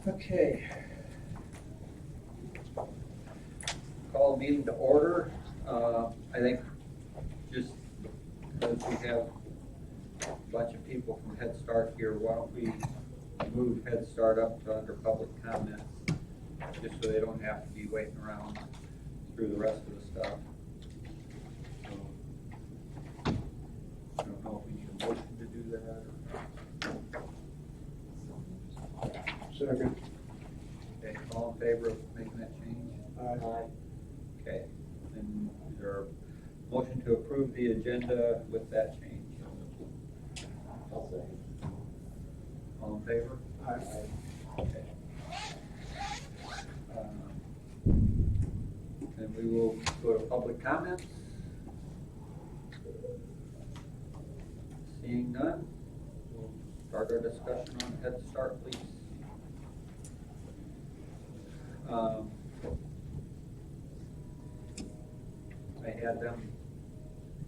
Okay. Call the meeting to order. I think just because we have a bunch of people from Head Start here, why don't we move Head Start up to under public comments, just so they don't have to be waiting around through the rest of the stuff. So, I don't know if we need a motion to do that or not. Second. Okay, all in favor of making that change? Aye. Okay, and is there a motion to approve the agenda with that change? I'll second. All in favor? Aye. Okay. Then we will go to public comments. Seeing none, we'll start our discussion on Head Start, please.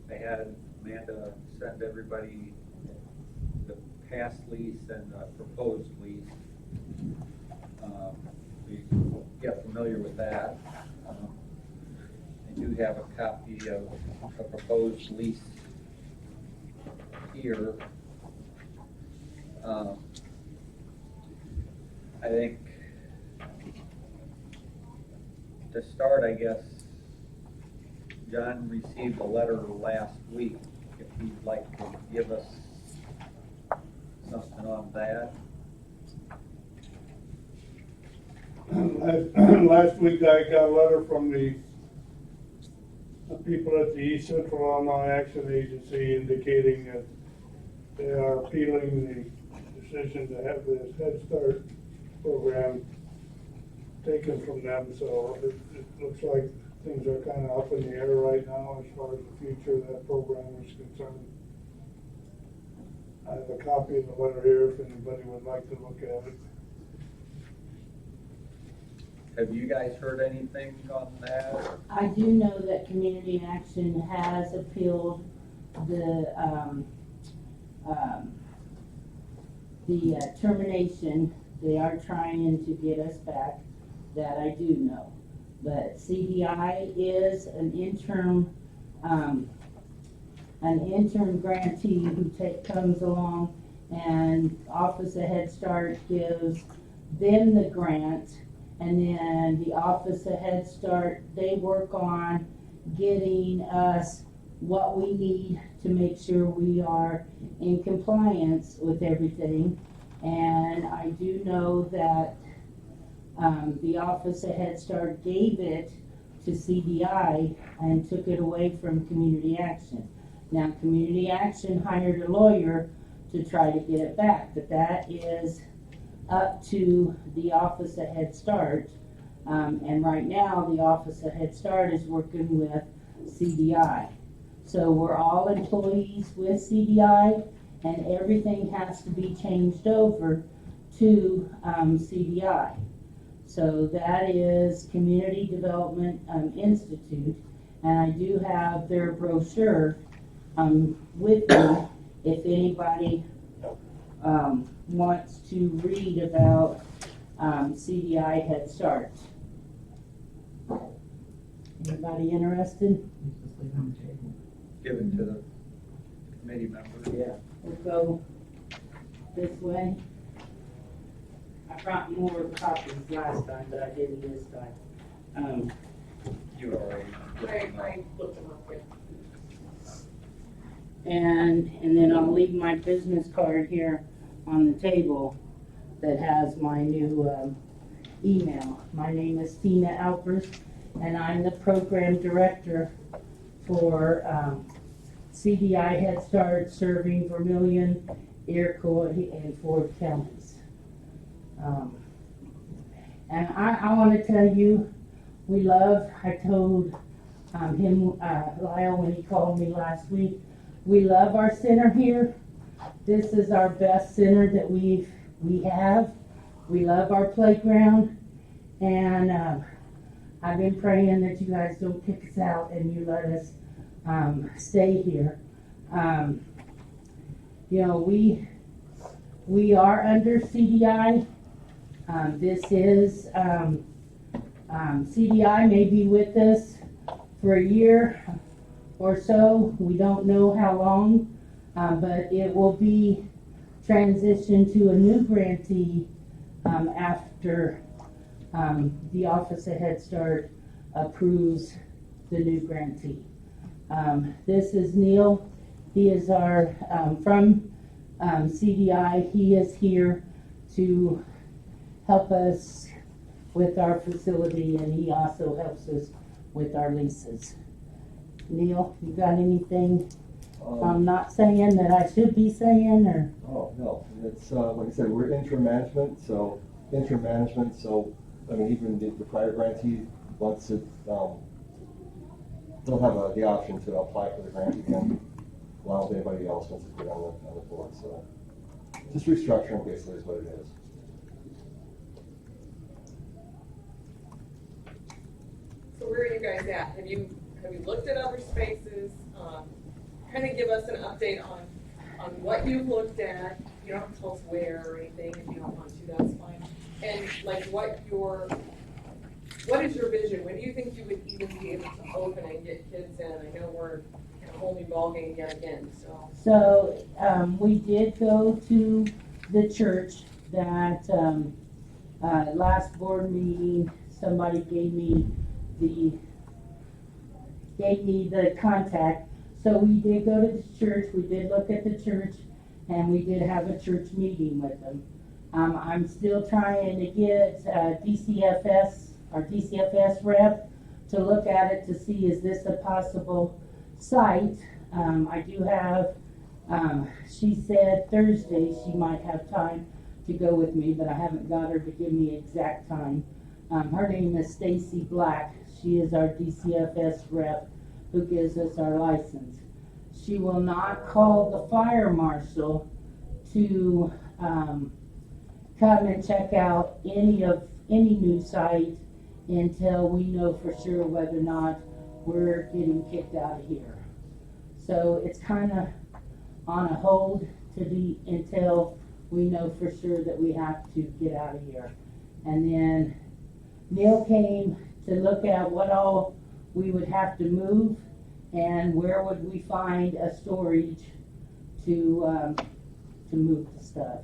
I had Amanda send everybody the past lease and the proposed lease. We get familiar with that. I do have a copy of a proposed lease here. I think to start, I guess, John received a letter last week, if he'd like to give us something on that. Last week I got a letter from the people at the East Central Illinois Action Agency indicating that they are appealing the decision to have this Head Start program taken from them, so it looks like things are kind of up in the air right now as far as the future of that program is concerned. I have a copy of the letter here if anybody would like to look at it. Have you guys heard anything on that? I do know that Community Action has appealed the termination. They are trying to get us back. That I do know. But CDI is an interim grantee who comes along, and Office of Head Start gives them the grant, and then the Office of Head Start, they work on getting us what we need to make sure we are in compliance with everything. And I do know that the Office of Head Start gave it to CDI and took it away from Community Action. Now, Community Action hired a lawyer to try to get it back, but that is up to the Office of Head Start. And right now, the Office of Head Start is working with CDI. So we're all employees with CDI, and everything has to be changed over to CDI. So that is Community Development Institute, and I do have their brochure with me if anybody wants to read about CDI Head Start. Anybody interested? Give it to the committee members. Yeah. We'll go this way. I brought more copies last time, but I didn't this time. You already. Looked them up here. And then I'll leave my business card here on the table that has my new email. My name is Tina Alpers, and I'm the program director for CDI Head Start, serving Vermilion, Iroquois, and Ford counties. And I want to tell you, I told him, Lyle, when he called me last week, we love our center here. This is our best center that we have. We love our playground, and I've been praying that you guys don't kick us out and you let us stay here. You know, we are under CDI, This is, CDI may be with us for a year or so. We don't know how long, but it will be transitioned to a new grantee after the Office of Head Start approves the new grantee. This is Neil. He is our, from CDI. He is here to help us with our facility, and he also helps us with our leases. Neil, you got anything I'm not saying that I should be saying, or? Oh, no, it's, like I said, we're interim management, so, I mean, even the prior grantee, once it, they'll have the option to apply for the grant again, along with anybody else once it's put on the board, so. Just restructuring basically is what it is. So where are you guys at? Have you looked at other spaces? Kind of give us an update on what you've looked at. You don't have to tell us where or anything if you don't want to, that's fine. And like what is your vision? When do you think you would even be able to open and get kids in? I know we're in a whole new ballgame yet again, so. So, we did go to the church that, last board meeting, somebody gave me the contact. So we did go to the church, we did look at the church, and we did have a church meeting with them. I'm still trying to get DCFS, our DCFS rep, to look at it to see is this a possible site. I do have, she said Thursday she might have time to go with me, but I haven't got her to give me exact time. Her name is Stacy Black. She is our DCFS rep who gives us our license. She will not call the fire marshal to come and check out any new site until we know for sure whether or not we're getting kicked out of here. So it's kind of on a hold until we know for sure that we have to get out of here. And then Neil came to look at what all we would have to move and where would we find a storage to move the stuff.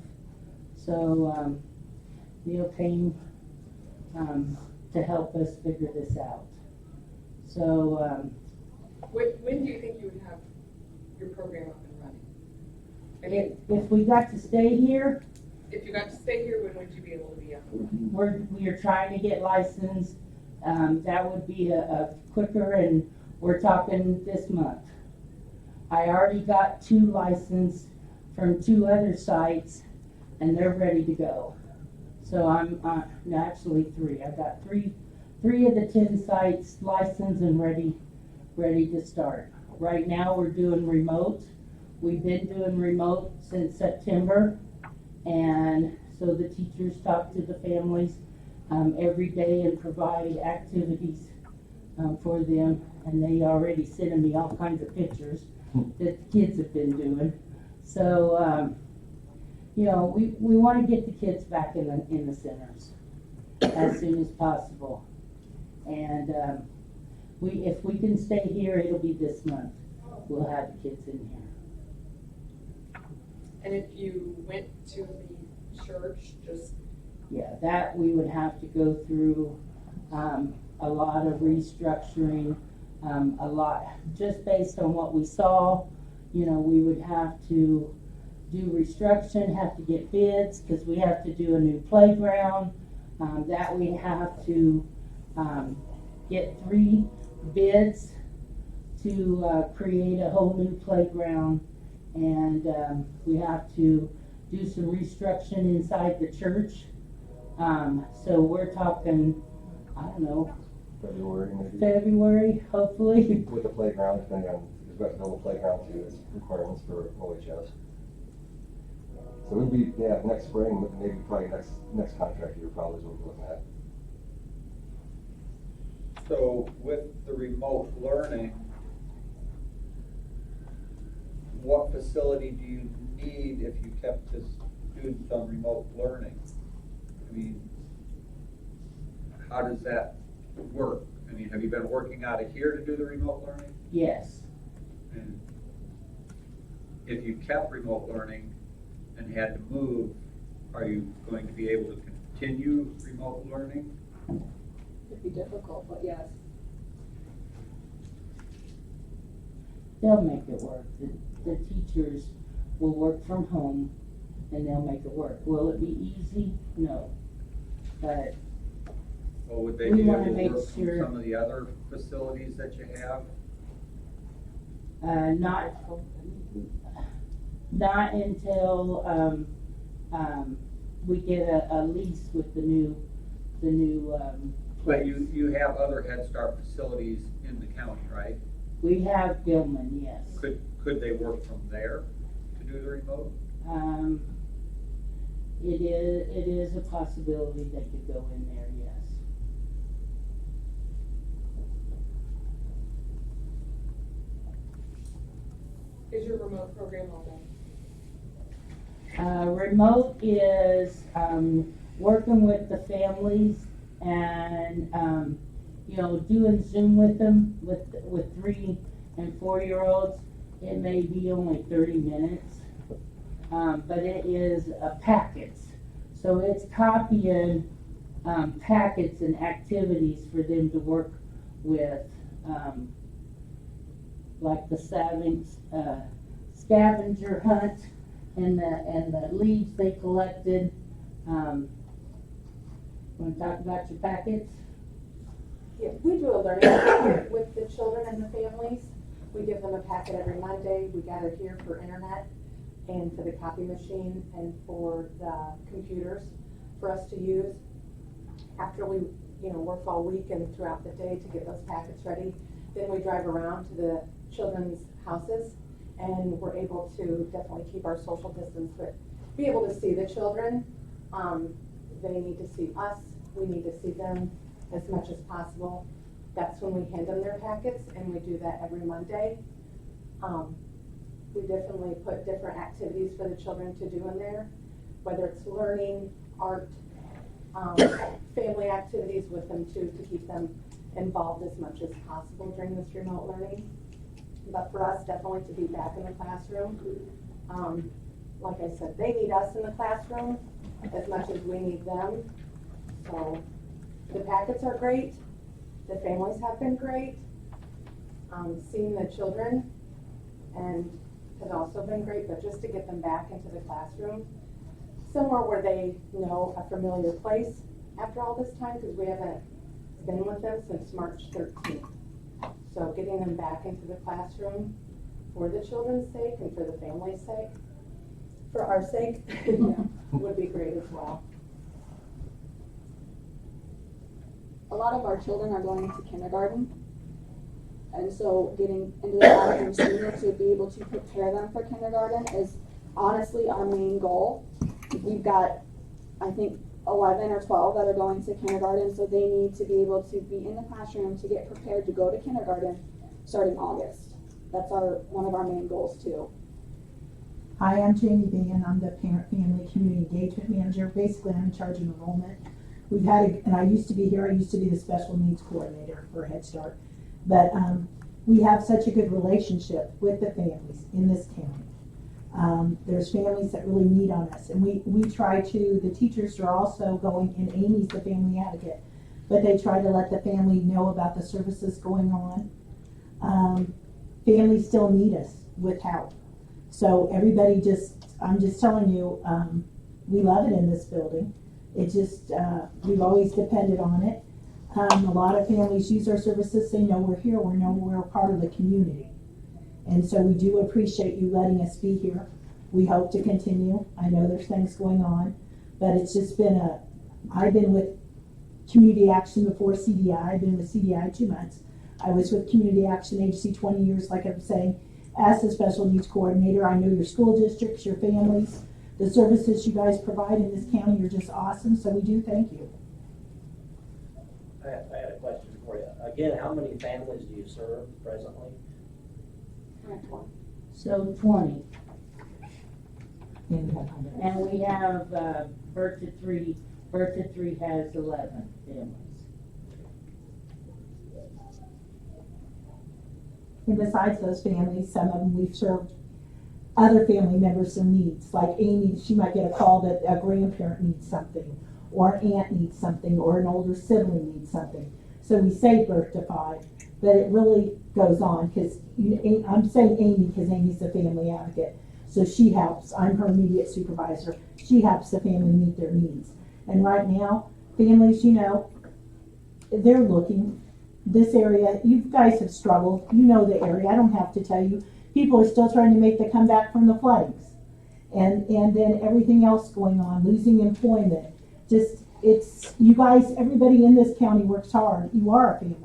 So Neil came to help us figure this out. So When do you think you would have your program up and running? I mean, if we got to stay here, if you got to stay here, when would you be able to be up? we are trying to get licensed. That would be a quicker, and we're talking this month. I already got 2 licensed from 2 other sites, and they're ready to go. So I'm no, actually 3. I got three of the 10 sites licensed and ready to start. Right now we're doing remote. We've been doing remote since September, and so the teachers talk to the families every day and provide activities for them, and they already sending me all kinds of pictures that the kids have been doing. So you know, we want to get the kids back in the centers as soon as possible, and if we can stay here, it'll be this month. We'll have the kids in here. And if you went to the church, just Yeah, that we would have to go through a lot of restructuring, a lot, just based on what we saw. You know, we would have to do restructuring, have to get bids, because we have to do a new playground. That we have to get 3 bids to create a whole new playground, and we have to do some restructuring inside the church. So we're talking, I don't know, February maybe. February, hopefully. With the playground, depending on, because we have to build a playground too, it's requirements for OHS. So it would be, yeah, next spring, maybe probably next contract year probably is what we're looking at. So with the remote learning, what facility do you need if you kept the students on remote learning? I mean, how does that work? I mean, have you been working out of here to do the remote learning? Yes. And if you kept remote learning and had to move, are you going to be able to continue remote learning? It'd be difficult, but yes. They'll make it work. The teachers will work from home and they'll make it work. Will it be easy? No. But Or would they We be able wanna to make work from sure- some of the other facilities that you have? not until, we get a lease with the new, But you have other Head Start facilities in the county, right? we have Gilman, yes. Could they work from there to do the remote? It is a possibility they could go in there, yes. Is your remote program all done? Remote is, working with the families and, doing Zoom with them, with 3 and 4-year-olds. It may be only 30 minutes, but it is packets. So it's copying, packets and activities for them to work with, like the scavenger hunt and the leaves they collected. Want to talk about your packets? Yeah, we do a learning packet with the children and the families. We give them a packet every Monday. We gather here for internet and for the copy machine and for the computers for us to use. After we, work all week and throughout the day to get those packets ready, then we drive around to the children's houses and we're able to definitely keep our social distance, but be able to see the children. They need to see us. We need to see them as much as possible. That's when we hand them their packets, and we do that every Monday. We definitely put different activities for the children to do in there, whether it's learning, art, family activities with them too, to keep them involved as much as possible during this remote learning. But for us, definitely to be back in the classroom. Like I said, they need us in the classroom as much as we need them. So the packets are great. The families have been great. Seeing the children and has also been great, but just to get them back into the classroom, somewhere where they know a familiar place after all this time, because we haven't been with them since March 13th. So getting them back into the classroom for the children's sake and for the family's sake, for our sake, would be great as well. A lot of our children are going to kindergarten, and so getting into the classroom sooner to be able to prepare them for kindergarten is honestly our main goal. We've got, I think, 11 or 12 that are going to kindergarten, so they need to be able to be in the classroom to get prepared to go to kindergarten starting August. That's one of our main goals too. Hi, I'm Jamie Bingham. I'm the Parent Family Community Engagement Manager. Basically, I'm in charge of enrollment. We've had, and I used to be here, I used to be the Special Needs Coordinator for Head Start. But we have such a good relationship with the families in this county. There's families that really need on us. And we try to, the teachers are also going, and Amy's the family advocate, but they try to let the family know about the services going on. Families still need us with help. So everybody I'm just telling you, we love it in this building. It just, we've always depended on it. A lot of families use our services. They know we're here. We know we're a part of the community. And so we do appreciate you letting us be here. We hope to continue. I know there's things going on, but it's just been I've been with Community Action before CDI. I've been with CDI 2 months. I was with Community Action Agency 20 years, like I'm saying. As the Special Needs Coordinator, I know your school districts, your families, the services you guys provide in this county are just awesome, so we do thank you. I had a question for you. Again, how many families do you serve presently? So 20. And we have 100. And we have birth to 3 Bertha 3 has 11 families. And besides those families, some of them we've served other family members some needs. Like Amy, she might get a call that a grandparent needs something, or an aunt needs something, or an older sibling needs something. So we say Birth to 5, but it really goes on, because I'm saying Amy because Amy's the family advocate. So she helps. I'm her immediate supervisor. She helps the family meet their needs. And right now, families, you know, they're looking. This area, you guys have struggled. You know the area. I don't have to tell you. People are still trying to make the comeback from the floodings. And then everything else going on, losing employment. Just, it's, you guys, everybody in this county works hard. You are a family.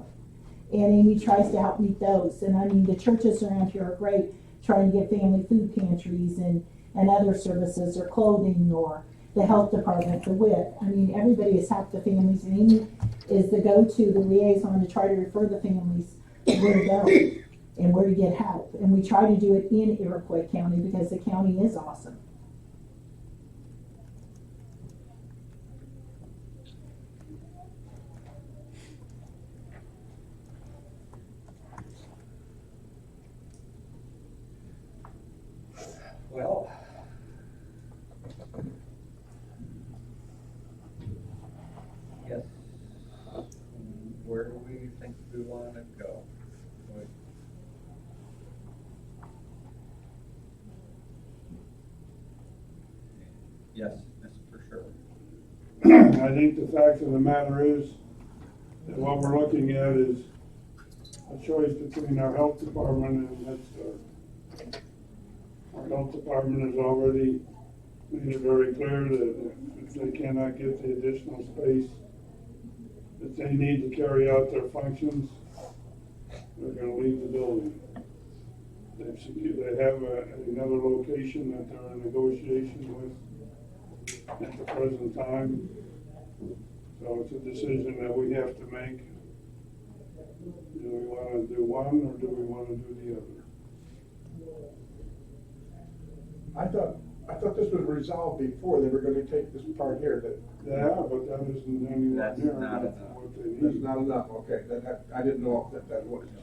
And Amy tries to help meet those. And I mean, the churches around here are great, trying to get family food pantries and other services, or clothing, or the health department, the WIC. I mean, everybody has helped the families, and Amy is the go-to, the liaison to try to refer the families where to go and where to get help. And we try to do it in Iroquois County because the county is awesome. Well, yes, where do we think we want to go? Yes, that's for sure. I think the fact of the matter is that what we're looking at is a choice between our health department and Head Start. Our health department has already made it very clear that if they cannot get the additional space that they need to carry out their functions, they're gonna leave the building. They have another location that they're in negotiation with at the present time. So it's a decision that we have to make. Do we want to do one, or do we want to do the other? I thought this was resolved before. They were gonna take this part here, that, Yeah, but that isn't anywhere That's near not enough enough. for what they that's need. not enough, okay, I didn't know that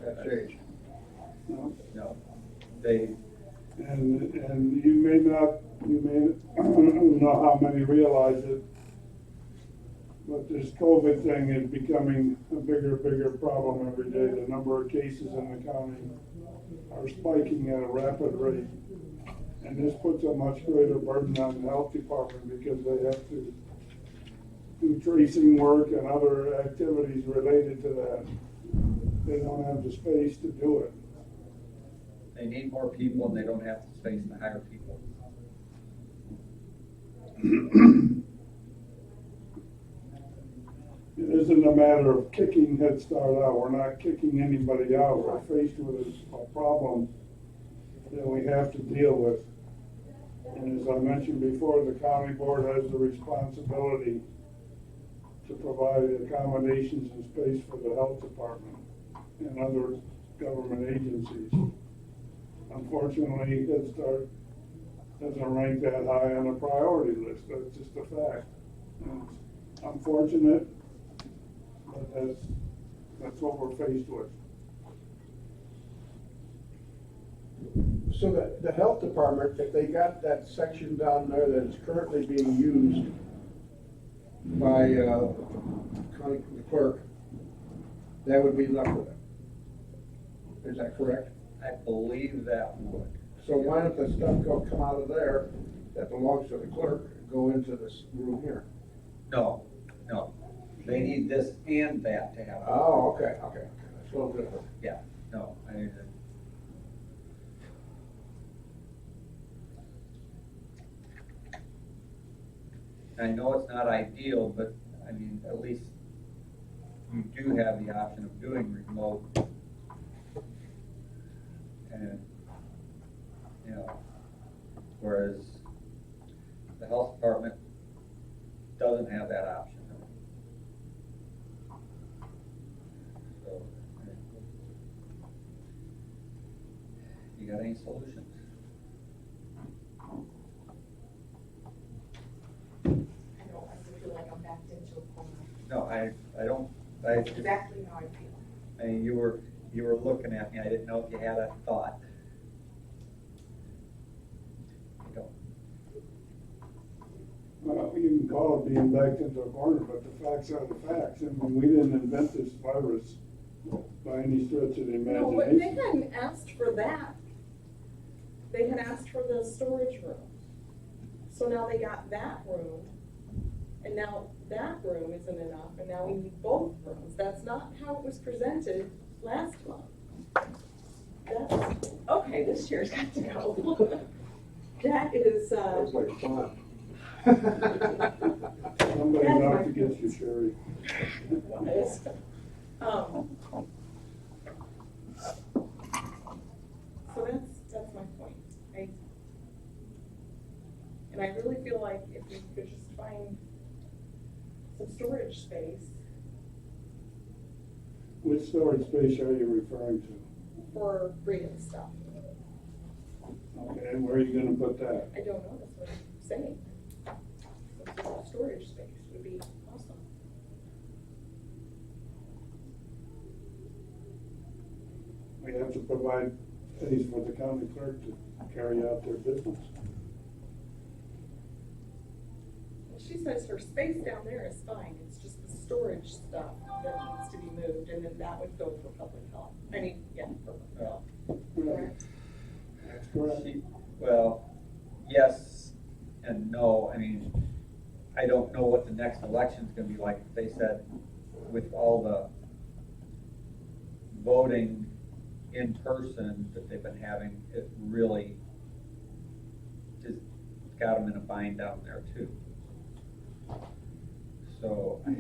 had changed. No. No, they, And you may not know how many realize it, but this COVID thing is becoming a bigger problem every day. The number of cases in the county are spiking at a rapid rate. And this puts a much greater burden on the health department because they have to do tracing work and other activities related to that. They don't have the space to do it. they need more people and they don't have the space to hire people. It isn't a matter of kicking Head Start out. We're not kicking anybody out. We're faced with a problem that we have to deal with. And as I mentioned before, the county board has the responsibility to provide accommodations and space for the health department and other government agencies. Unfortunately, Head Start doesn't rank that high on the priority list. That's just a fact. And it's unfortunate, but that's what we're faced with. So the health department, if they got that section down there that is currently being used by county clerk, that would be enough for them. Is that correct? I believe that would. So why don't the stuff come out of there that belongs to the clerk, go into this room here? No, they need this and that to happen. Oh, okay, that's a little different. Yeah, no, I know it's not ideal, but I mean, at least you do have the option of doing remote. And, you know, whereas the health department doesn't have that option. So, you got any solutions? I know, I feel like I'm back I don't, That's exactly how I feel. I mean, you were looking at me, I didn't know if you had a thought. You don't. Well, you can call it being backed into a corner, but the facts are the facts. I mean, we didn't invent this virus by any stretch of the No, but they imagination. hadn't asked for that. They had asked for the storage room. So now they got that room, and now that room isn't enough, and now we need both rooms. That's not how it was presented last month. That's, okay, this chair's got to go. That is, Sounds like fun. Somebody's out to get you, Sherry. is, so that's my point. And I really feel like if we could just find some storage space Which storage space are you referring to? for bringing stuff. Okay, and where are you gonna put that? I don't know, that's what I'm saying. Some sort of storage space would be awesome. We have to provide space for the county clerk to carry out their business. She says her space down there is fine, it's just the storage stuff that needs to be moved, and then that would go for public health. I mean, yeah, for public health. Correct? That's correct. Well, yes and no. I mean, I don't know what the next election's gonna be like. They said with all the voting in person that they've been having, it really just got them in a bind down there too. So, That's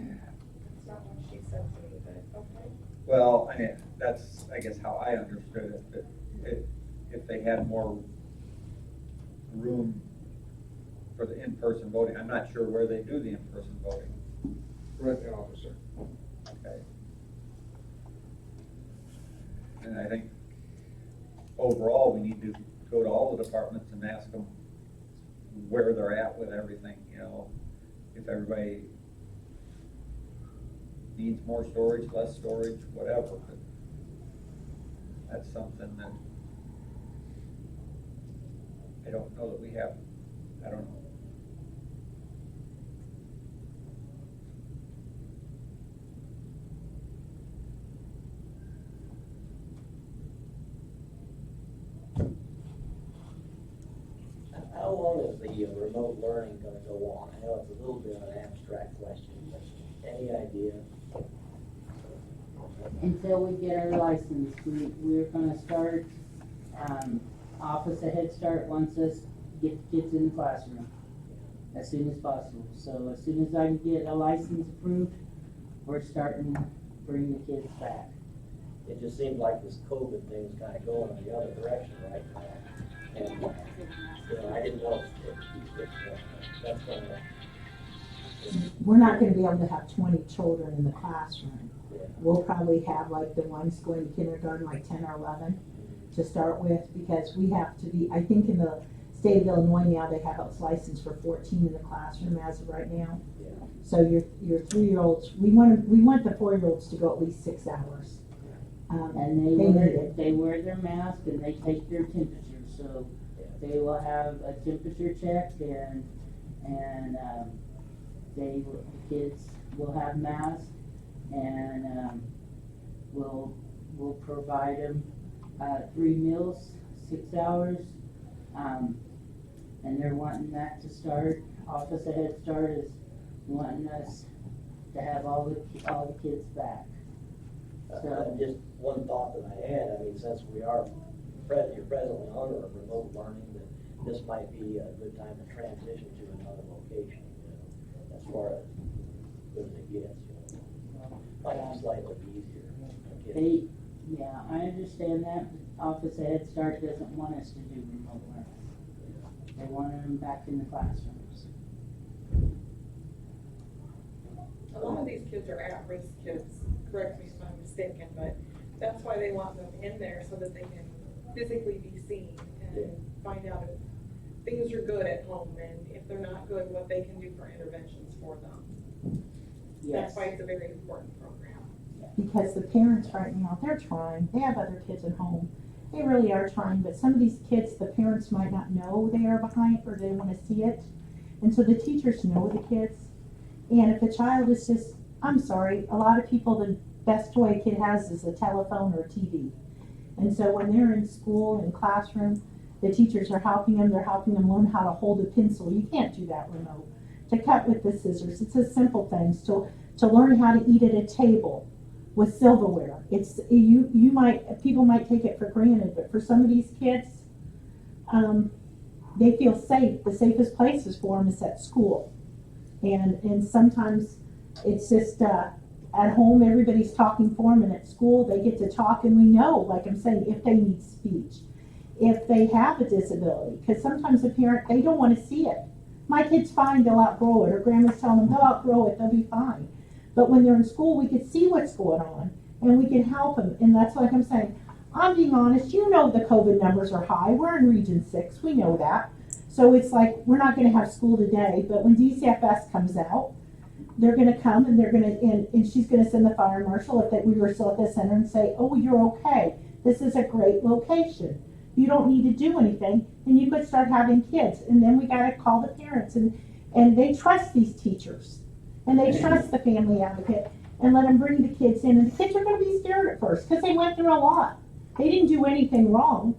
not what she said to me, but okay. well, I mean, that's, I guess, how I understood it, that if they had more room for the in-person voting, I'm not sure where they do the in-person voting. Right, the officer. Okay. And I think overall, we need to go to all the departments and ask them where they're at with everything, you know, if everybody needs more storage, less storage, whatever, but that's something that I don't know that we have, I don't know. How long is the remote learning gonna go on? I know it's a little bit of an abstract question, but any idea? Until we get our license, we're gonna start, Office of Head Start wants us to get the kids in the classroom as soon as possible. So as soon as I can get a license approved, we're starting to bring the kids back. It just seems like this COVID thing's kinda going in the other direction right now. And, you know, I didn't know if that's gonna, We're not gonna be able to have 20 children in the classroom. yeah. We'll probably have like the ones going to kindergarten, like 10 or 11 to start with, because we have to be, I think in the state of Illinois now, they have us licensed for 14 in the classroom as of right now. Yeah. So your 3-year-olds, we want the 4-year-olds to go at least 6 hours. And They need it. they wear their mask and they take their temperature, so they will have a temperature check and the kids will have masks and, we'll provide them, 3 meals, 6 hours. And they're wanting that to start, Office of Head Start is wanting us to have all the kids back. So- Just one thought that I had, I mean, since you're presently under a remote learning, that this might be a good time to transition to another location, you know, as far as good as it gets, you know. Might be slightly easier. Yeah, I understand that, but Office of Head Start doesn't want us to do remote learning. They want them back in the classrooms. A lot of these kids are at-risk kids, correct me if I'm mistaken, but that's why they want them in there, so that they can physically be seen and find out if things are good at home, and if they're not good, what they can do for interventions for them. Yes. That's why it's a very important program. Because the parents right now, they're trying, they have other kids at home. They really are trying, but some of these kids, the parents might not know they are behind or they want to see it. And so the teachers know the kids. And if a child is just, I'm sorry, a lot of people, the best toy a kid has is a telephone or a TV. And so when they're in school, in classroom, the teachers are helping them, they're helping them learn how to hold a pencil. You can't do that remote. To cut with the scissors, it's a simple things. To learn how to eat at a table with silverware. It's, people might take it for granted, but for some of these kids, they feel safe. The safest places for them is at school. And sometimes it's just, at home, everybody's talking for them, and at school, they get to talk, and we know, like I'm saying, if they need speech, if they have a disability, because sometimes the parent, they don't want to see it. My kid's fine, they'll outgrow it, or grandma's telling them they'll outgrow it, they'll be fine. But when they're in school, we can see what's going on, and we can help them, and that's like I'm saying. I'm being honest, you know the COVID numbers are high, we're in Region 6, we know that. So it's like, we're not gonna have school today, but when DCFS comes out, they're gonna come and they're gonna, and she's gonna send the fire marshal if we were still at the center and say, oh, you're okay. This is a great location. You don't need to do anything, and you could start having kids. And then we gotta call the parents, and they trust these teachers. And they trust the family advocate, and let them bring the kids in. And the kids are gonna be scared at first, because they went through a lot. They didn't do anything wrong.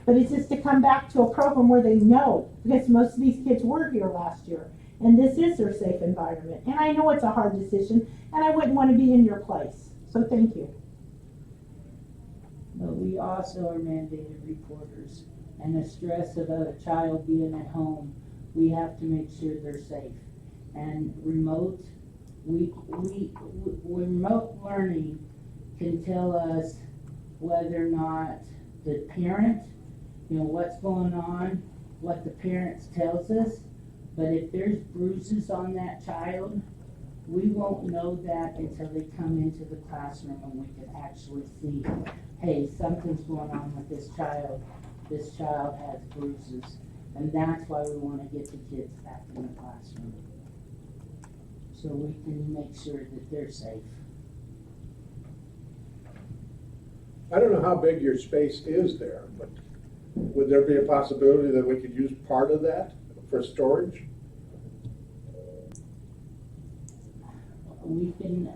But it's just to come back to a program where they know, because most of these kids were here last year. And this is their safe environment. And I know it's a hard decision, and I wouldn't want to be in your place. So thank you. But we also are mandated reporters, and the stress of a child being at home, we have to make sure they're safe. And remote learning can tell us whether or not the parent, what's going on, what the parents tells us. But if there's bruises on that child, we won't know that until they come into the classroom and we can actually see, hey, something's going on with this child. This child has bruises. And that's why we want to get the kids back in the classroom, so we can make sure that they're safe. I don't know how big your space is there, but would there be a possibility that we could use part of that for storage? We can,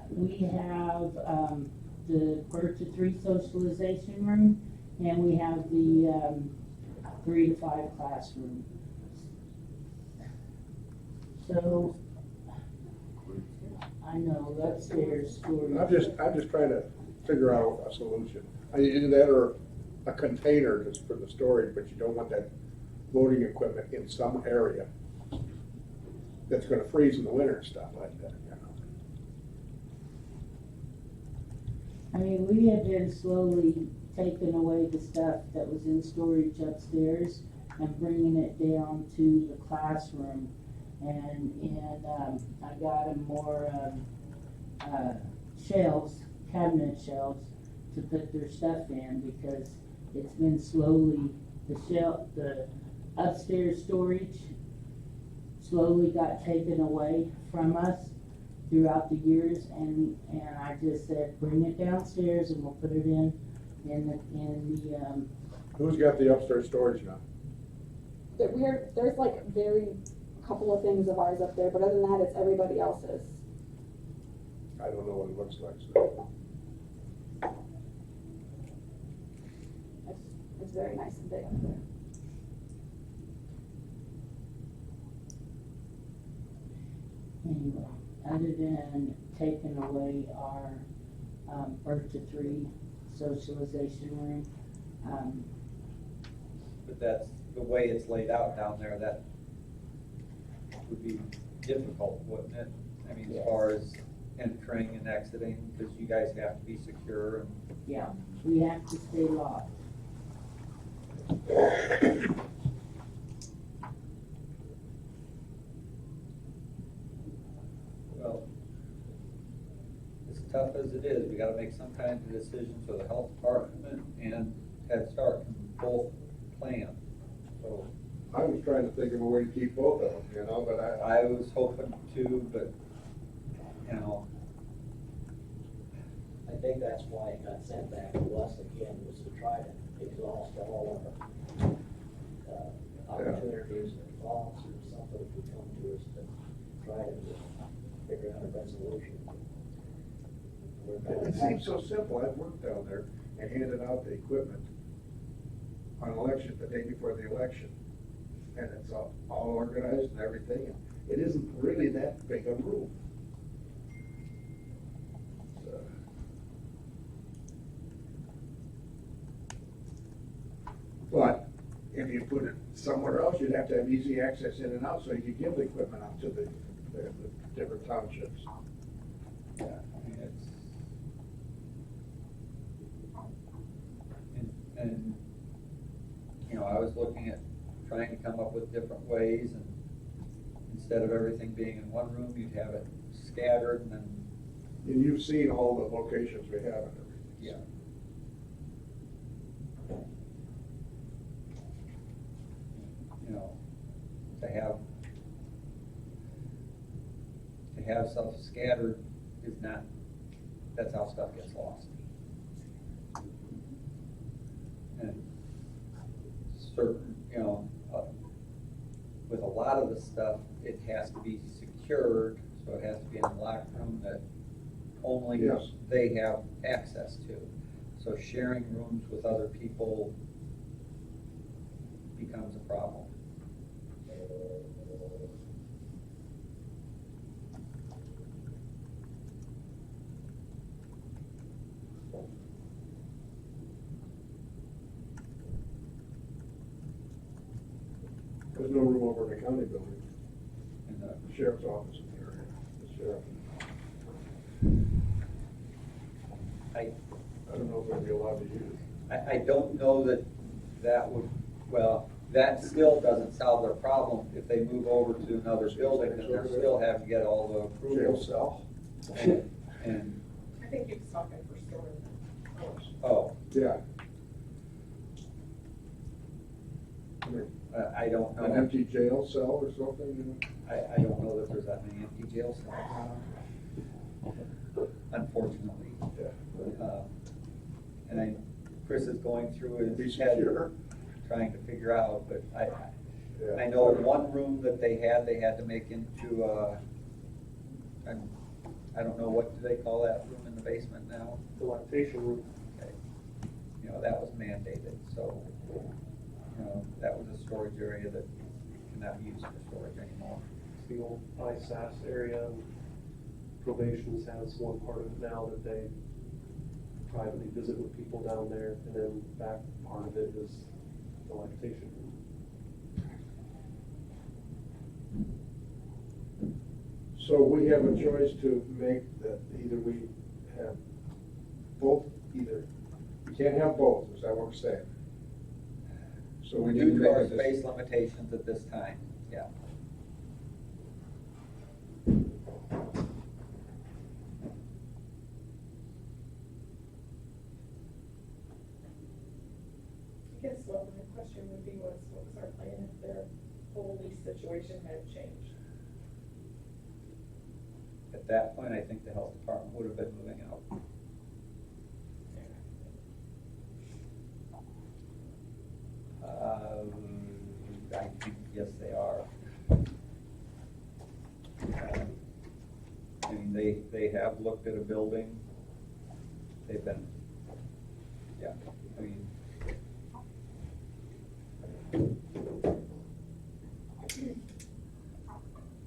we have the birth to 3 socialization room, and we have the 3 to 5 classroom. So, I know, upstairs storage. I'm just trying to figure out a solution. Either that or a container just for the storage, but you don't want that loading equipment in some area that's gonna freeze in the winter and stuff like that, I mean, we have been slowly taking away the stuff that was in storage upstairs and bringing it down to the classroom. And I got them more shelves, cabinet shelves, to put their stuff in, because it's been slowly, the upstairs storage slowly got taken away from us throughout the years, and I just said, bring it downstairs and we'll put it in the Who's got the upstairs storage now? There's like very couple of things of ours up there, but other than that, it's everybody else's. I don't know what it looks like, so. It's very nice and big up there. anyway, other than taking away our birth to 3 socialization room. But that's the way it's laid out down there, that would be difficult, wouldn't it? I mean, as far as entering and exiting, because you guys have to be secure and. Yeah, we have to stay locked. Well, as tough as it is, we gotta make some kind of decision so the health department and Head Start can both plan, so. I was trying to think of a way to keep both of them, you know, but I was hoping to, but, you know, I think that's why it got sent back to us again, was to try to exhaust all of our opportunities or thoughts or something that could come to us to try to figure out a resolution. it seems so simple. I've worked down there and handed out the equipment on election, the day before the election. And it's all organized and everything, and it isn't really that big a room. So, but if you put it somewhere else, you'd have to have easy access in and out, so you could give the equipment out to the different townships. yeah, I mean, it's. And, you know, I was looking at trying to come up with different ways, and instead of everything being in one room, you'd have it scattered, and then, And you've seen all the locations we have and everything. yeah. You know, to have stuff scattered is not, that's how stuff gets lost. And certain, you know, with a lot of the stuff, it has to be secured, so it has to be in a locked room that only Yes. they have access to. So sharing rooms with other people becomes a problem. There's no room over in the county building, And, the sheriff's office in the area, the sheriff. I don't know if they'd be allowed to use it. I don't know that would, well, that still doesn't solve their problem. If they move over to another building, then they're still have to get all the Jail approvals. cell. And, I think he was talking for storing. oh, Yeah. I mean, I don't an know. empty jail cell or something, you know? I don't know that there's that many empty jail cells, unfortunately. Yeah. And Chris is going through Be his head, secure. trying to figure out, but Yeah. I know one room that they had to make into, I don't know, what do they call that room in the basement now? The lactation room. Okay. You know, that was mandated, so, you know, that was a storage area that cannot be used for storage anymore. It's the old ISAS area. Probations has one part of it now that they privately visit with people down there, and then back part of it is the lactation room. So we have a choice to make that either we have both, either, we can't have both, is that what we're saying? So we need to Due to make our a decision. space limitations at this time, yeah. I guess what my question would be was, what was our plan if their whole lease situation had changed? At that point, I think the health department would have been moving out. I think, yes, they are. I mean, they have looked at a building. They've been, yeah, I mean.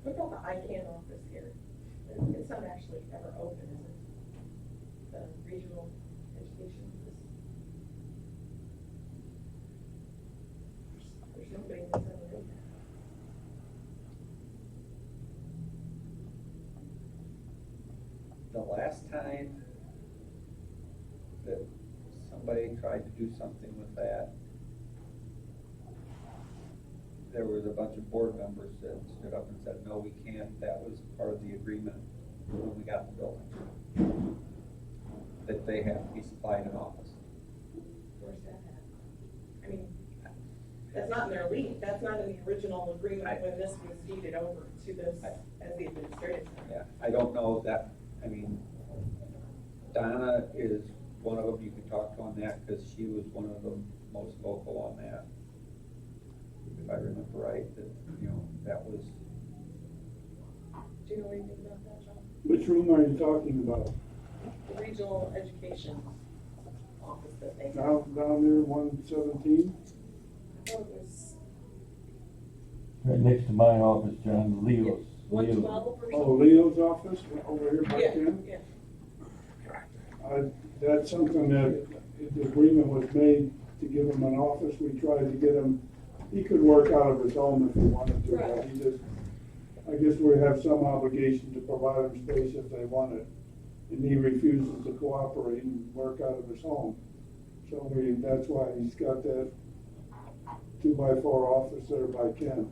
What about the ICANN office here? It's not actually ever open, is it? The regional education office? There's nobody that's ever in there. The last time that somebody tried to do something with that, there was a bunch of board members that stood up and said, no, we can't, that was part of the agreement when we got the building. That they have to be supplied an office. Where's that at? I mean, That's not in their lead, that's not in the original agreement when this was deeded over to this as the administrative center. Yeah, I don't know that, I mean, Donna is one of them you can talk to on that, because she was one of the most vocal on that. If I remember right, that, you know, that was, Do you know anything about that, John? Which room are you talking about? The regional education office that they have. Down there, 117? I thought it was Right next to my office, John, Leo's. 112 or something. Oh, Leo's office, over here by Yeah, Ken? yeah. That's something that, the agreement was made to give him an office, we tried to get him, he could work out of his home if he wanted to, but he just, I guess we have some obligation to provide him space if they want it. And he refuses to cooperate and work out of his home. So that's why he's got that 2x4 office there by Ken.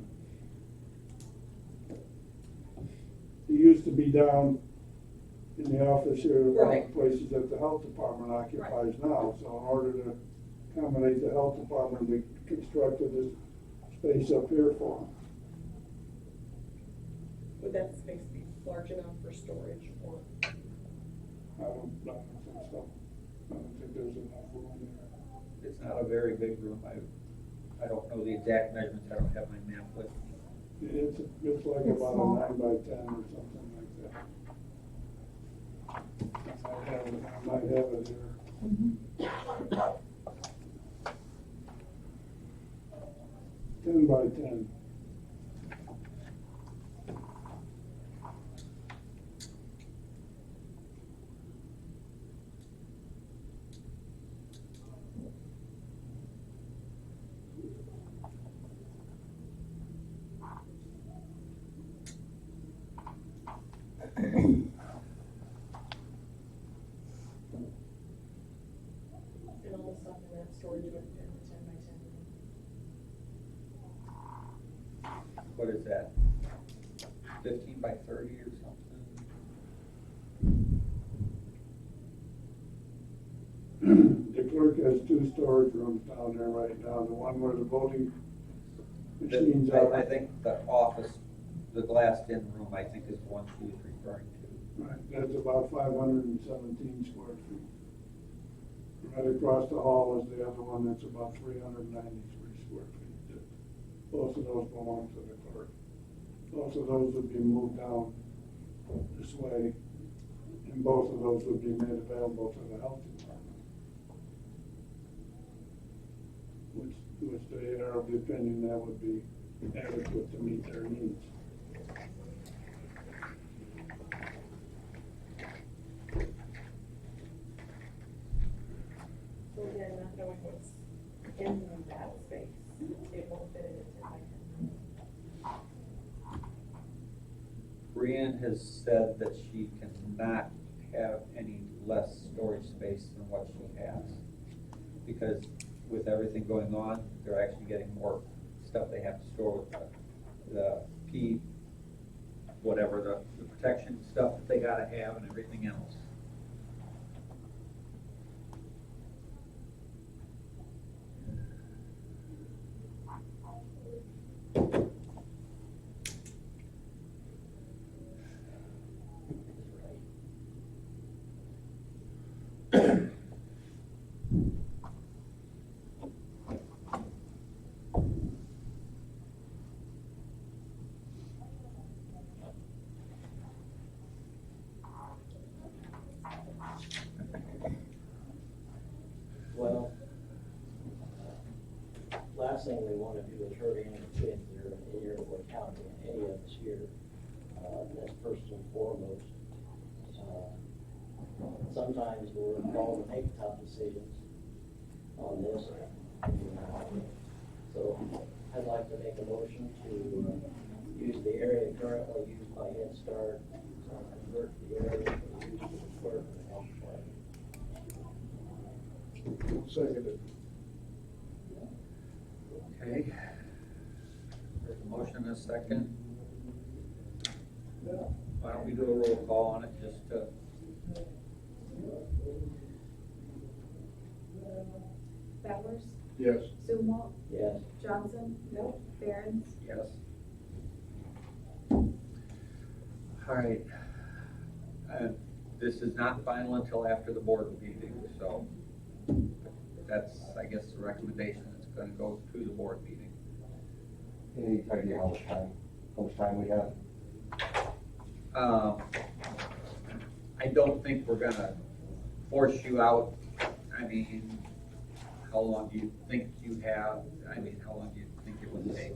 He used to be down in the office here, one of the places that the health department occupies now. So in order to accommodate the health department, we constructed this space up here for him. Would that space be large enough for storage or? I don't think so. I don't think there's enough room there. it's not a very big room. I don't know the exact measurements, I don't have my map with me. It's like It's about small. a 9x10 or something like that. I might have it here. 10x10. And all the stuff in that storage would fit in the 10x10. What is that? 15 by 30 or something? The clerk has 2 storage rooms down there right now, the one where the voting machines are. I think the office, the glassed-in room, I think is the one she was referring to. Right, that's about 517 square feet. Right across the hall is the other one that's about 393 square feet. Both of those belong to the clerk. Both of those would be moved down this way, and both of those would be made available to the health department. Which they are of the opinion that would be adequate to meet their needs. So again, not knowing what's in that space, it won't fit in a 10x10. Brianne has said that she cannot have any less storage space than what she has. Because with everything going on, they're actually getting more stuff they have to store with the whatever, the protection stuff that they gotta have and everything else. Well, last thing we want to do is hurt any kids that are in Iroquois County, any of us here. That's first and foremost. Sometimes we're called to make tough decisions on this. So I'd like to make a motion to use the area currently used by Head Start, convert the area to use the clerk and the health department. Seconded. Okay. There's a motion and a second. Why don't we do a roll call on it, just to, Bowers, Yes. Zumwalt, Yes. Johnson, no, Barron's, Yes. All right. This is not final until after the board meeting, so that's, I guess, the recommendation that's gonna go to the board meeting. Any idea how much time we have? I don't think we're gonna force you out. I mean, how long do you think you have? I mean, how long do you think it would take?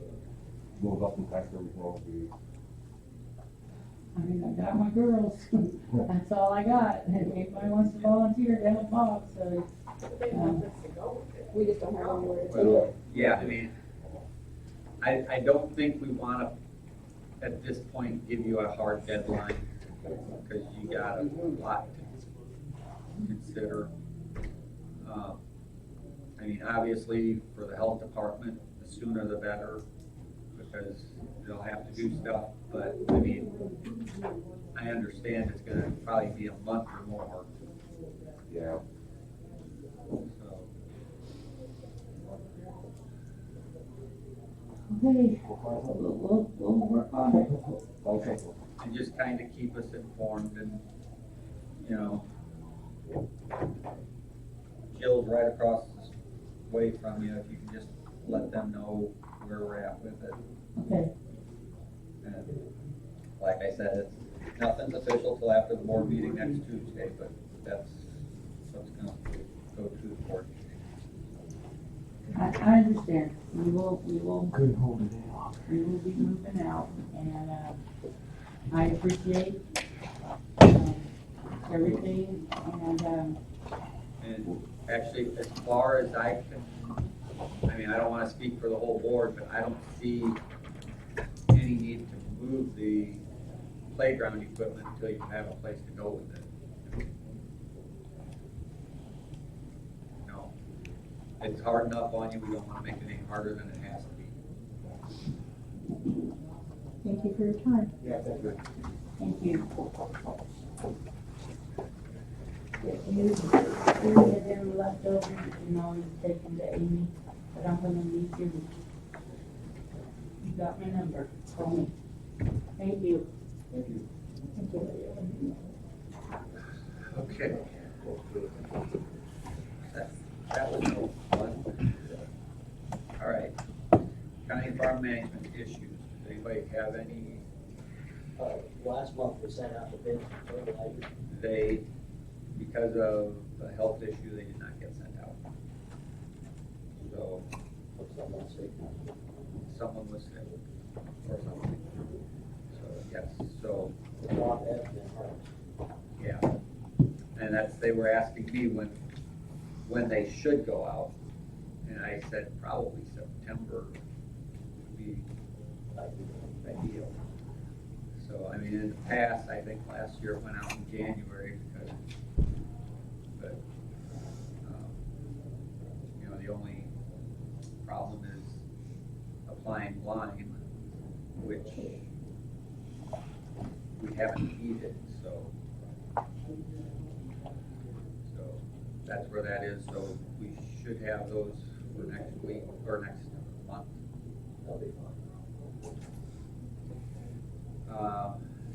Move up and pack everything. I mean, I got my girls, that's all I got, and if anybody wants to volunteer to help Bob, so. They want us to go with it. We just don't have anywhere to take Well, it. yeah, I mean, I don't think we wanna, at this point, give you a hard deadline, because you got a lot to consider. I mean, obviously, for the health department, the sooner the better, because they'll have to do stuff, but, I mean, I understand it's gonna probably be a month or more, Yeah. so. Okay, we'll work on it. Sounds simple. And just kind of keep us informed and, you know, Jill's right across the way from you, if you can just let them know where we're at with it. Okay, And like I said, it's nothing's official till after the board meeting next Tuesday, but that's what's gonna go to the board meeting. I understand, we will Couldn't hold it any longer. we will be moving out, and, I appreciate, everything, and, And actually, as far as I can, I mean, I don't wanna speak for the whole board, but I don't see any need to move the playground equipment until you have a place to go with it. No, it's hard enough on you, we don't wanna make it any harder than it has to be. Thank you for your time. Yeah, thank you. thank you. If you had them left over, you can always take them to Amy, but I'm gonna need you. You got my number, call me. Thank you. Thank you. Thank you. Okay. That was no fun. All right. County farm management issues. Does anybody have any? Last month we sent out the bid for fertilizer. They, because of the health issue, they did not get sent out. So Looks like that's it. someone was sick or something. So, yes, so, The drop has been hard. yeah. And that's, they were asking me when they should go out. And I said probably September would be ideal. So, I mean, in the past, I think last year it went out in January because, but, you know, the only problem is applying lime, which we haven't needed, so. So that's where that is, so we should have those for next week or next month. That'll be fine.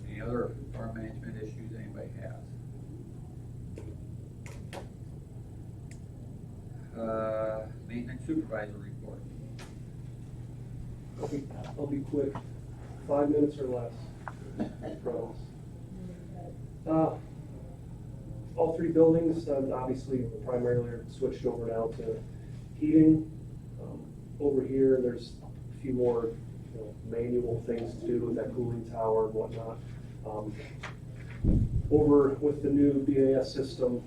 Any other farm management issues anybody has? Maintenance supervisor report. I'll be quick, 5 minutes or less, I promise. All three buildings, obviously primarily are switched over now to heating. Over here, there's a few more, manual things to do with that cooling tower and whatnot. Over with the new BAS system,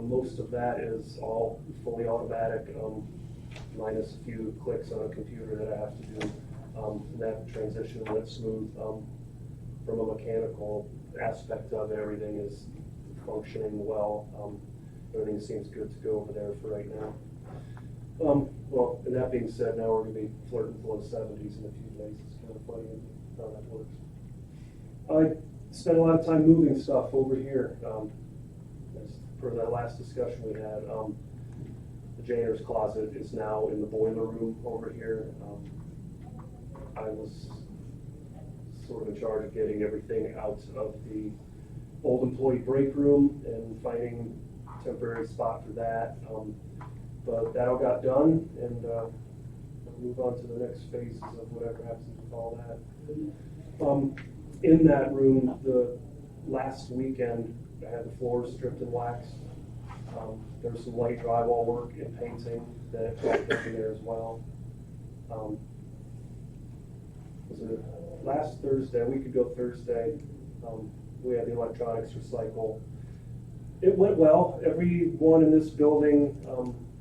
most of that is all fully automatic, minus a few clicks on a computer that I have to do. That transition went smooth. From a mechanical aspect of it, everything is functioning well. Everything seems good to go over there for right now. Well, and that being said, now we're gonna be flirting below 70s in a few days. It's kind of funny how that works. I spent a lot of time moving stuff over here, as per that last discussion we had. The janitor's closet is now in the boiler room over here. I was sort of in charge of getting everything out of the old employee break room and finding a temporary spot for that. But that all got done, and we'll move on to the next phases of whatever happens with all that. In that room, the last weekend, I had the floors stripped and waxed. There was some light drywall work and painting that got done there as well. Was it last Thursday, a week ago Thursday, we had the electronics recycle. It went well. Everyone in this building,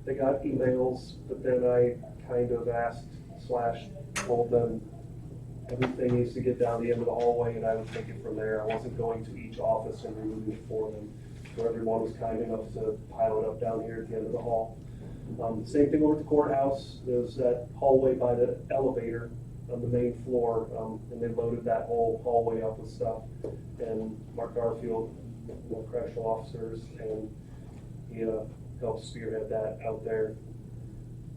they got emails, but then I kind of asked / told them everything needs to get down the end of the hallway, and I would take it from there. I wasn't going to each office and removing it for them. So everyone was kind enough to pile it up down here at the end of the hall. Same thing over at the courthouse. There's that hallway by the elevator on the main floor, and they loaded that whole hallway up with stuff. And Mark Garfield, one of the correctional officers, and he helped spearhead that out there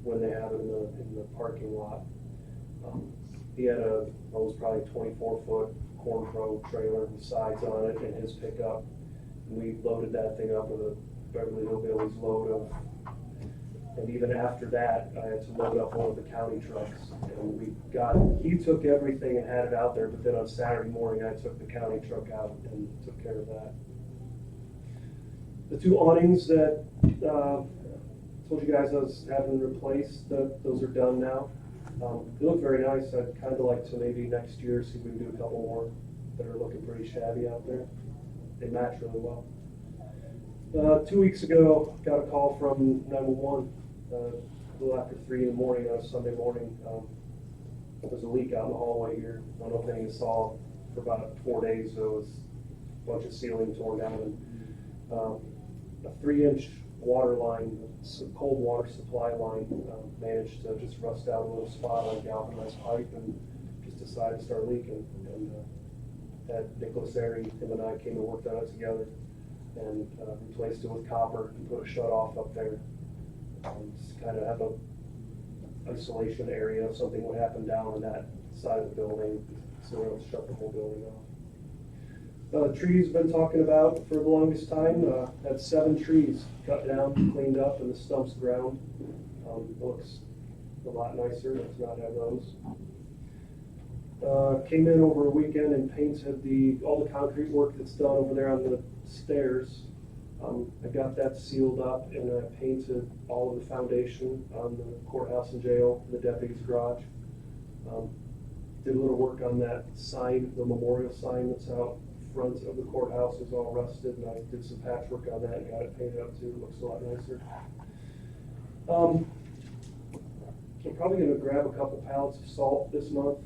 when they have it in the parking lot. He had it was probably 24-foot Corn Pro trailer with sides on it and his pickup. And we loaded that thing up with a Beverly Hillbillies load of, and even after that, I had to load up one of the county trucks. And he took everything and had it out there, but then on Saturday morning, I took the county truck out and took care of that. The two awnings that told you guys I was having replaced, those are done now. They look very nice. I'd kind of like to maybe next year see if we can do a couple more that are looking pretty shabby out there. They match really well. 2 weeks ago, got a call from 911 a little after 3 in the morning on a Sunday morning. There's a leak out in the hallway here. I don't know if any of you saw. For about 4 days, there was a bunch of ceiling torn down, and a 3-inch water line, cold water supply line, managed to just rust out a little spot on a galvanized pipe and just decided to start leaking. And had Nicholas Airy, him and I came and worked on it together and replaced it with copper and put a shut off up there. Just kind of have a isolation area if something would happen down on that side of the building, so we don't shut the whole building off. Trees been talking about for the longest time. Had 7 trees cut down, cleaned up, and the stumps ground. Looks a lot nicer to not have those. Came in over a weekend and painted all the concrete work that's done over there on the stairs. I got that sealed up, and I painted all of the foundation on the courthouse and jail, the deputy's garage. Did a little work on that sign, the memorial sign that's out front of the courthouse is all rusted, and I did some patchwork on that and got it painted up too. It looks a lot nicer. I'm probably going to grab a couple pallets of salt this month,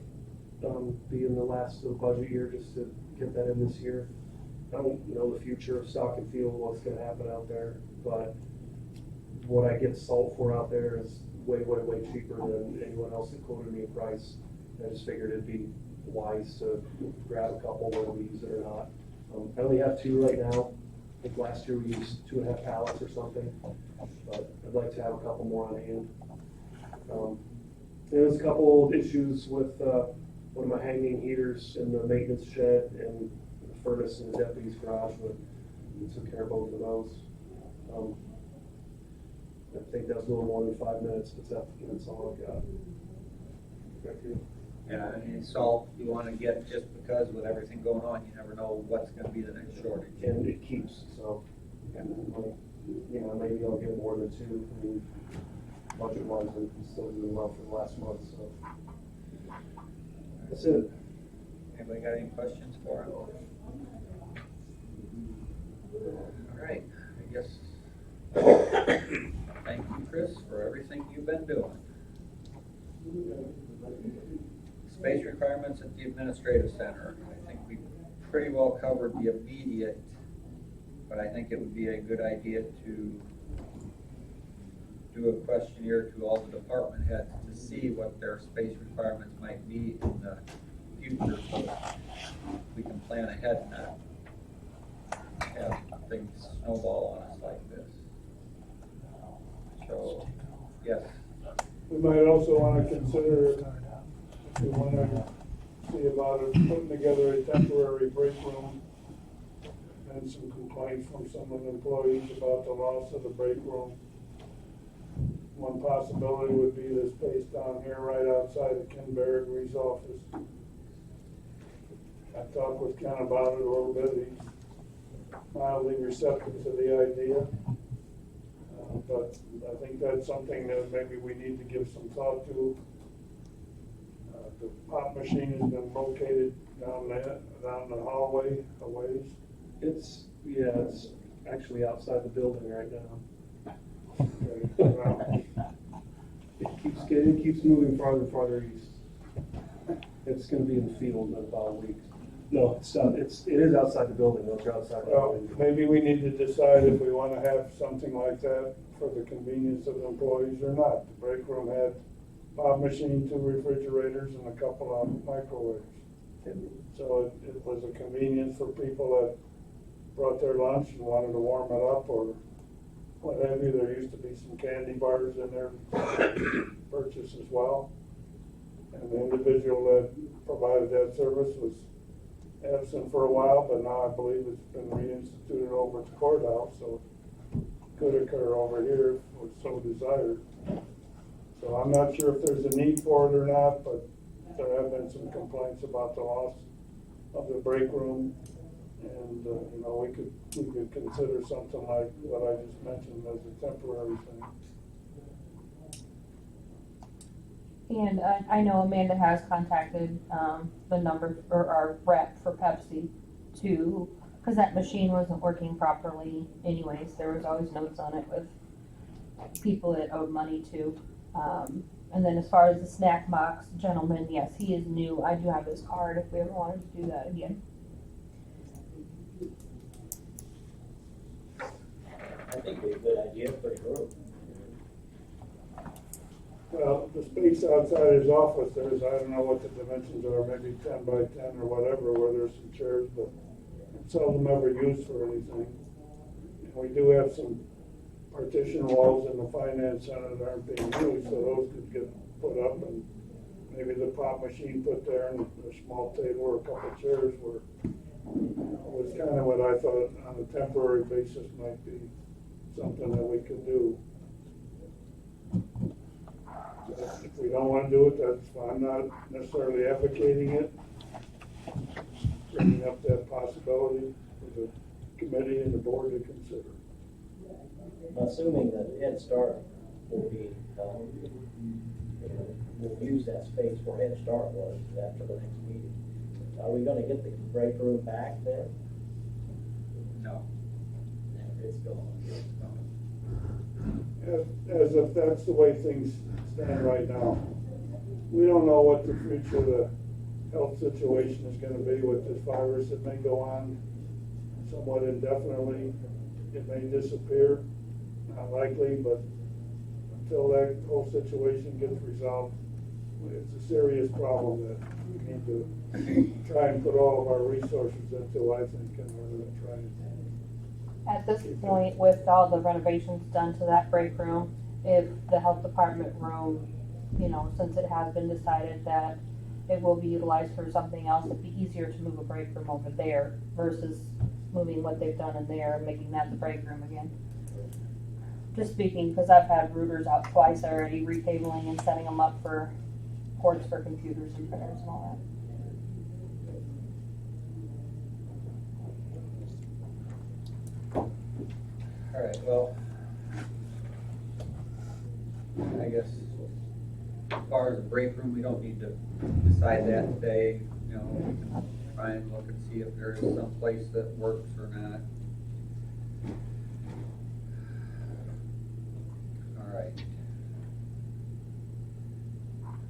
being the last of the budget year, just to get that in this year. I don't know the future of stock and field, what's going to happen out there, but what I get salt for out there is way, way, way cheaper than anyone else that quoted me a price. I just figured it'd be wise to grab a couple whether we use it or not. I only have 2 right now. I think last year we used 2.5 pallets or something, but I'd like to have a couple more on hand. There's a couple of issues with one of my hanging heaters in the maintenance shed and the furnace in the deputy's garage, but we took care of both of those. I think that was a little more than 5 minutes, but that's all I got. Back to you. Yeah, and salt you want to get just because with everything going on, you never know what's going to be the next shortage. And it keeps, so, maybe I'll get more than 2. I mean, budget-wise, I'm still doing well for the last month, so. That's it. Anybody got any questions for him? All right, I guess. Thank you, Chris, for everything you've been doing. Space requirements at the administrative center. I think we pretty well covered the immediate, but I think it would be a good idea to do a questionnaire to all the department heads to see what their space requirements might be in the future, so that we can plan ahead and not have things snowball on us like this. So, yes, We might also wanna consider, if we wanna see about it, putting together a temporary break room. And some complaints from some of the employees about the loss of the break room. One possibility would be the space down here right outside of Ken Berry's office. I talked with Ken about it a little bit, he's mildly receptive to the idea. But I think that's something that maybe we need to give some thought to. The pop machine has been located down the hallway a ways. It's actually outside the building right now. It keeps moving farther and farther east. It's gonna be in the field in about a week. No, it is outside the building, those are outside the Well, building. maybe we need to decide if we wanna have something like that for the convenience of the employees or not. The break room had pop machine, 2 refrigerators, and a couple of microwaves. So it was a convenience for people that brought their lunch and wanted to warm it up or what have you. There used to be some candy bars in there purchase as well. And the individual that provided that service was absent for a while, but now I believe it's been reinstituted over at the courthouse, so it could occur over here if was so desired. So I'm not sure if there's a need for it or not, but there have been some complaints about the loss of the break room. And, we could consider something like what I just mentioned as a temporary thing. And I know Amanda has contacted the number or our rep for Pepsi too, because that machine wasn't working properly anyways. There was always notes on it with people it owed money to. And then as far as the snack box gentleman, yes, he is new. I do have his card if we ever wanted to do that again. I think it'd be a good idea for the group. Well, the space outside his office, I don't know what the dimensions are, maybe 10 by 10 or whatever, where there's some chairs, but it's seldom ever used for anything. And we do have some partition walls in the finance center that aren't being used, so those could get put up and maybe the pop machine put there and a small table or a couple of chairs were, was kind of what I thought on a temporary basis might be something that we could do. If we don't want to do it, that's fine. I'm not necessarily advocating it. Bringing up that possibility for the committee and the board to consider. Assuming that Head Start will be, will use that space where Head Start was after the next meeting. Are we gonna get the break room back then? no. It's gone. As if that's the way things stand right now. We don't know what the future of the health situation is gonna be with this virus. It may go on somewhat indefinitely. It may disappear, not likely, but until that whole situation gets resolved, it's a serious problem that we need to try and put all of our resources into, I think, in order to try and. At this point, with all the renovations done to that break room, if the health department room, since it has been decided that it will be utilized for something else, it'd be easier to move a break room over there versus moving what they've done in there and making that the break room again. Just speaking, because I've had routers out twice already, retabling and setting them up for ports for computers and printers and all that. All right, well, I guess as far as the break room, we don't need to decide that today. We can try and look and see if there is some place that works or not. All right.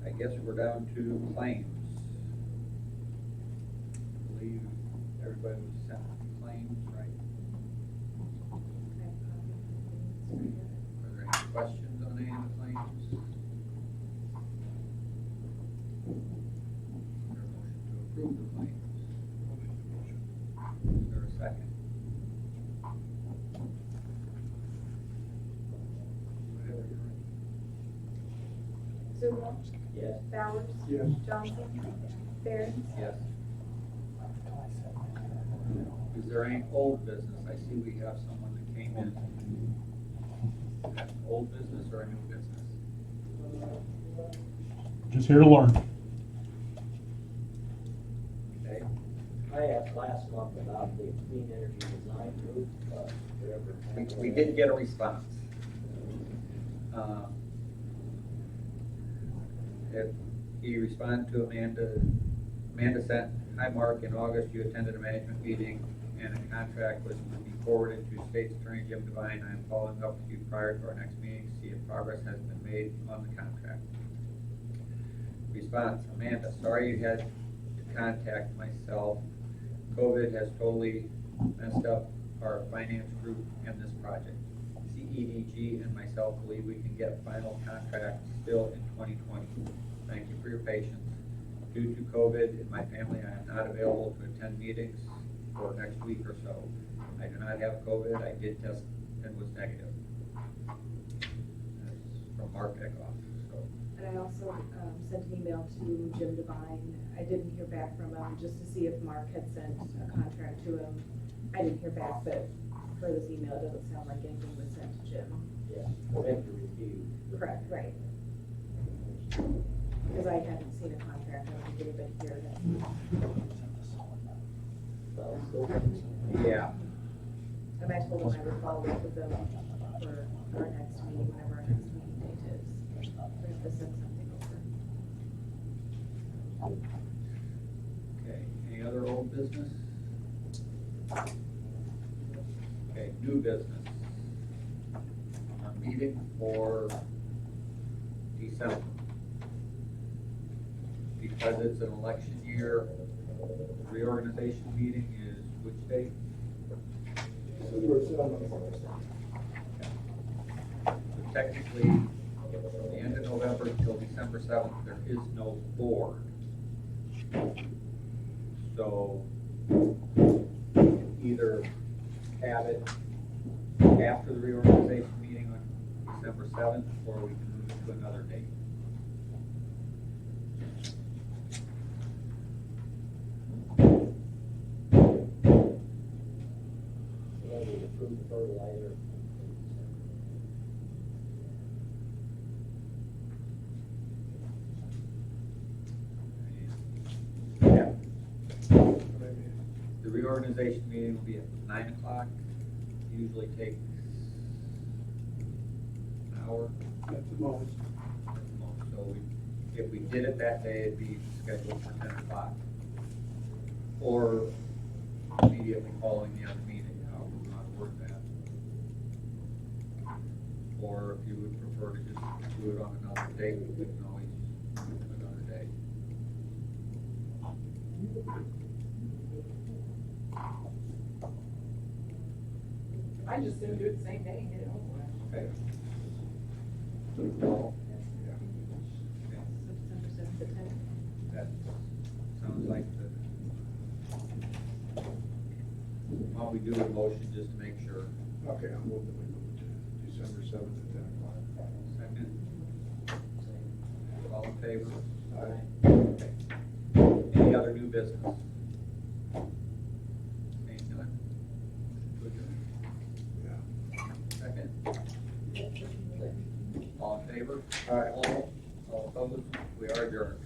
I guess we're down to claims. I believe everybody was sent claims, right? Are there any questions on any of the claims? Is there a motion to approve the claims? Is there a second? Whatever your Lidle, Yes. Bowers, Yes. Johnson, Barron. Yes. Is there any old business? I see we have someone that came in. Is that old business or a new business? Just here to learn. Okay, I asked last month about the clean energy design group, whatever. we did get a response. If he responded to Amanda sent, "Hi Mark, in August you attended a management meeting and a contract was to be forwarded to State's Attorney Jim Devine. I am following up with you prior to our next meeting to see if progress has been made on the contract." Response, Amanda, sorry you had to contact myself. COVID has totally messed up our finance group and this project. CEDG and myself believe we can get final contract still in 2020. Thank you for your patience. Due to COVID in my family, I am not available to attend meetings for next week or so. I do not have COVID. I did test and was negative. That's from Mark Eckhoff. So, And I also sent an email to Jim Devine. I didn't hear back from him, just to see if Mark had sent a contract to him. I didn't hear back, but per this email, it doesn't sound like anything was sent to Jim. Yeah, for him to review. Correct, right. Because I hadn't seen a contract, I don't think anybody here had. Well, still, yeah. And I told him I would follow up with them for our next meeting, whenever our next meeting date is. We have to send something over. Okay, any other old business? Okay, new business. A meeting for December. Because it's an election year, reorganization meeting is which date? December 7th. So technically, from the end of November until December 7th, there is no board. So either have it after the reorganization meeting on December 7th, or we can move it to another date. well, we approved the fertilizer. Yeah. The reorganization meeting will be at 9 o'clock, usually takes an hour. At the most. So if we did it that day, it'd be scheduled for 10 o'clock. Or immediately following the other meeting, however we want to word that. Or if you would prefer to just do it on another date, we can always do it another day. I just soon do it the same day and get it over with. Okay. So December 7th at 10. That sounds like the, why don't we do a motion just to make sure. Okay, I'll move that we move to December 7th at 10 o'clock. Second? All in favor? Aye. Okay. Any other new business? Seeing none? Motion to adjourn. Yeah. Second? All in favor? Aye. All opposed? We are adjourned.